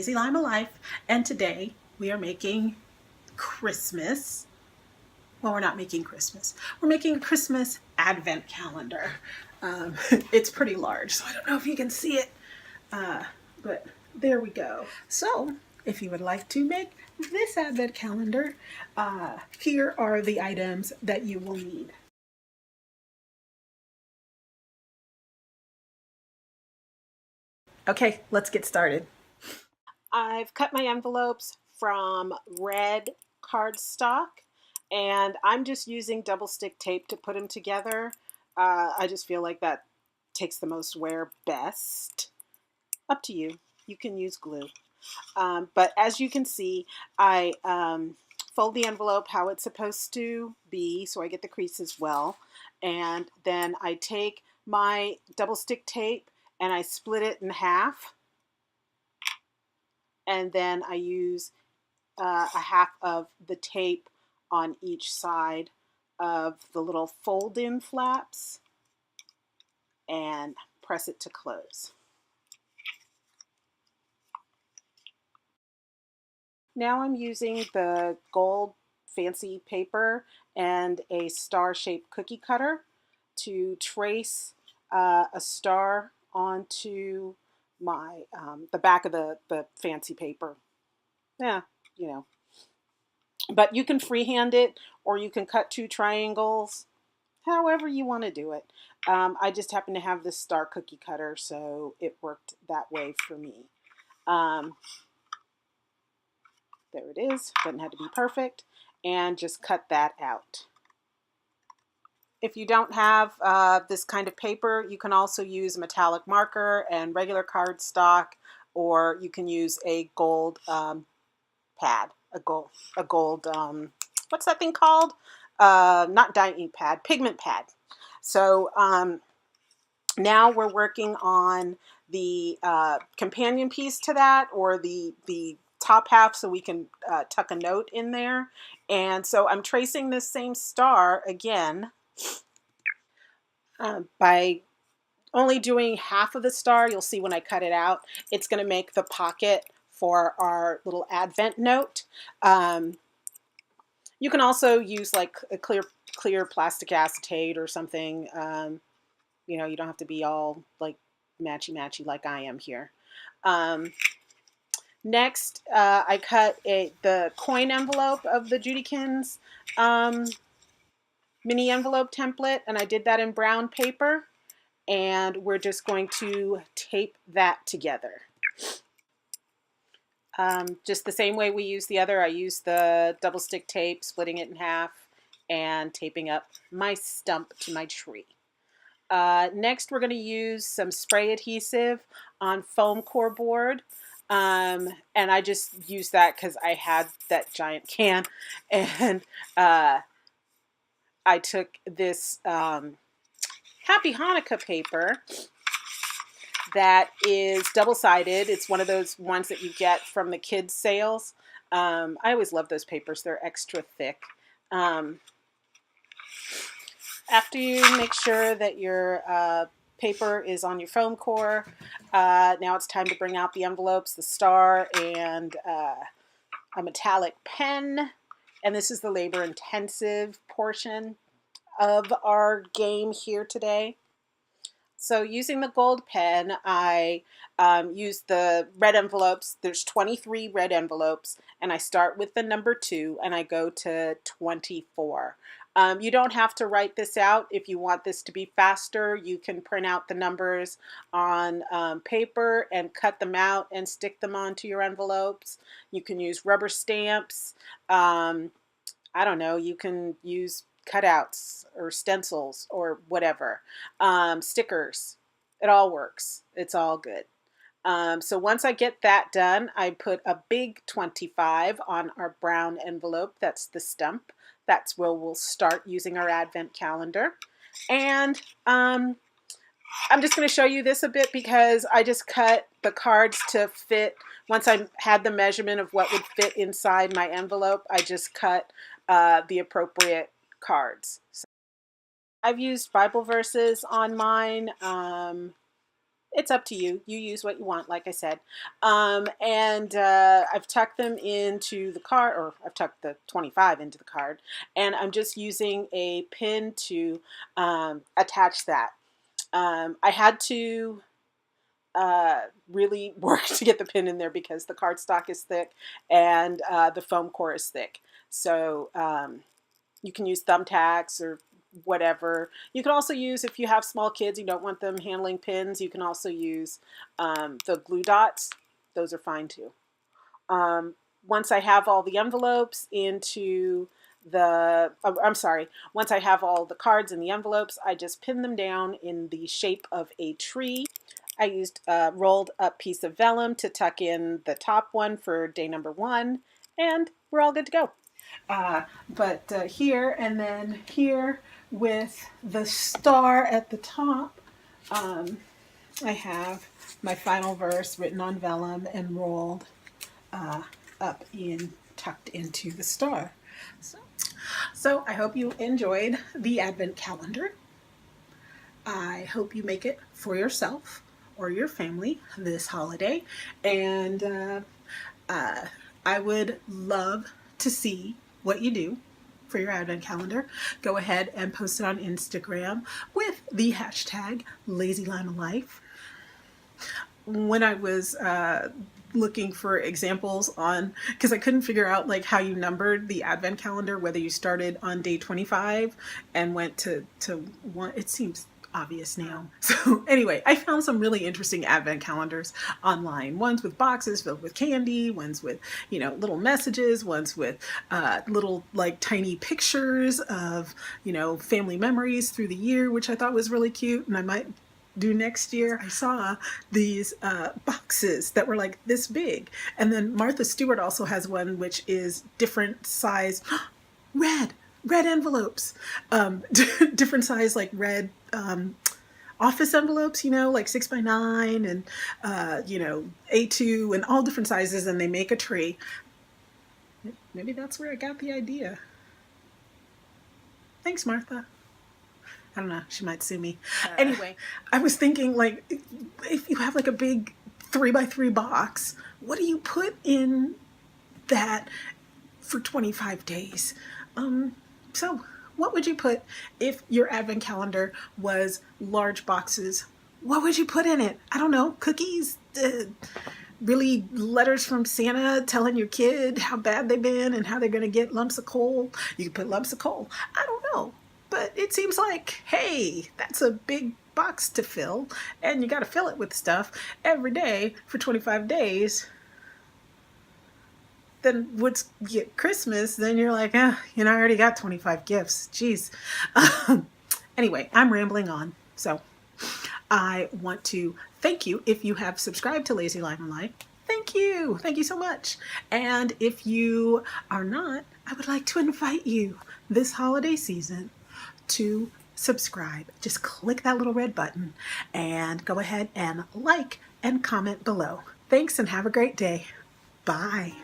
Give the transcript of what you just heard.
Crazy Lima Life, and today we are making Christmas. Well, we're not making Christmas. We're making a Christmas advent calendar. It's pretty large, so I don't know if you can see it, but there we go. So if you would like to make this advent calendar, here are the items that you will need. Okay, let's get started. I've cut my envelopes from red cardstock, and I'm just using double stick tape to put them together. I just feel like that takes the most wear best. Up to you. You can use glue. But as you can see, I fold the envelope how it's supposed to be so I get the creases well. And then I take my double stick tape and I split it in half. And then I use a half of the tape on each side of the little fold-in flaps and press it to close. Now I'm using the gold fancy paper and a star-shaped cookie cutter to trace a star onto my the back of the fancy paper. Yeah, you know. But you can freehand it, or you can cut two triangles, however you want to do it. I just happen to have this star cookie cutter, so it worked that way for me. There it is. Doesn't have to be perfect. And just cut that out. If you don't have this kind of paper, you can also use a metallic marker and regular cardstock, or you can use a gold pad, a gold what's that thing called? Not dye ink pad, pigment pad. So now we're working on the companion piece to that, or the top half, so we can tuck a note in there. And so I'm tracing this same star again by only doing half of the star. You'll see when I cut it out, it's going to make the pocket for our little advent note. You can also use like a clear plastic acetate or something. You know, you don't have to be all like matchy like I am here. Next, I cut the coin envelope of the Judikins mini envelope template, and I did that in brown paper. And we're just going to tape that together. Just the same way we use the other. I use the double stick tape, splitting it in half, and taping up my stump to my tree. Next, we're going to use some spray adhesive on foam core board. And I just used that because I had that giant can. And I took this Happy Hanukkah paper that is double-sided. It's one of those ones that you get from the kids' sales. I always love those papers. They're extra thick. After you make sure that your paper is on your foam core, now it's time to bring out the envelopes, the star, and a metallic pen. And this is the labor-intensive portion of our game here today. So using the gold pen, I use the red envelopes. There's 23 red envelopes, and I start with the number 2, and I go to 24. You don't have to write this out. If you want this to be faster, you can print out the numbers on paper and cut them out and stick them onto your envelopes. You can use rubber stamps. I don't know, you can use cutouts or stencils or whatever. Stickers. It all works. It's all good. So once I get that done, I put a big 25 on our brown envelope. That's the stump. That's where we'll start using our advent calendar. And I'm just going to show you this a bit because I just cut the cards to fit. Once I had the measurement of what would fit inside my envelope, I just cut the appropriate cards. So I've used Bible verses on mine. it's up to you. You use what you want, like I said. And I've tucked them into the card, or I've tucked the 25 into the card, and I'm just using a pin to attach that. I had to really work to get the pin in there because the cardstock is thick and the foam core is thick. So you can use thumbtacks or whatever. You can also use, if you have small kids, you don't want them handling pins, you can also use the glue dots. Those are fine too. Once I have all the envelopes into the, once I have all the cards in the envelopes, I just pin them down in the shape of a tree. I used a rolled up piece of vellum to tuck in the top one for day number 1, and we're all good to go. But here and then here with the star at the top, I have my final verse written on vellum and rolled up in, tucked into the star. So I hope you enjoyed the Advent calendar. I hope you make it for yourself or your family this holiday. And I would love to see what you do for your Advent calendar. Go ahead and post it on Instagram with the hashtag LazyLimeLife. When I was looking for examples on, because I couldn't figure out like how you numbered the Advent calendar, whether you started on day 25 and went to one, it seems obvious now. So anyway, I found some really interesting Advent calendars online. Ones with boxes filled with candy, ones with, you know, little messages, ones with little like tiny pictures of, you know, family memories through the year, which I thought was really cute, and I might do next year. I saw these boxes that were like this big, and then Martha Stewart also has one which is different size red envelopes, different size like red office envelopes, you know, like 6x9 and you know, A2 and all different sizes, and they make a tree. Maybe that's where I got the idea. Thanks, Martha. I don't know, she might sue me. Anyway, I was thinking, like, if you have like a big 3x3 box, what do you put in that for 25 days? So what would you put if your Advent calendar was large boxes? What would you put in it? I don't know, cookies, really letters from Santa telling your kid how bad they've been and how they're going to get lumps of coal. You could put lumps of coal. I don't know. But it seems like, hey, that's a big box to fill, and you got to fill it with stuff every day for 25 days. Then what's Christmas? Then you're like, you know, I already got 25 gifts. Jeez. Anyway, I'm rambling on. So I want to thank you if you have subscribed to Lazy Lime Life. Thank you. Thank you so much. And if you are not, I would like to invite you this holiday season to subscribe. Just click that little red button and go ahead and like and comment below. Thanks and have a great day. Bye.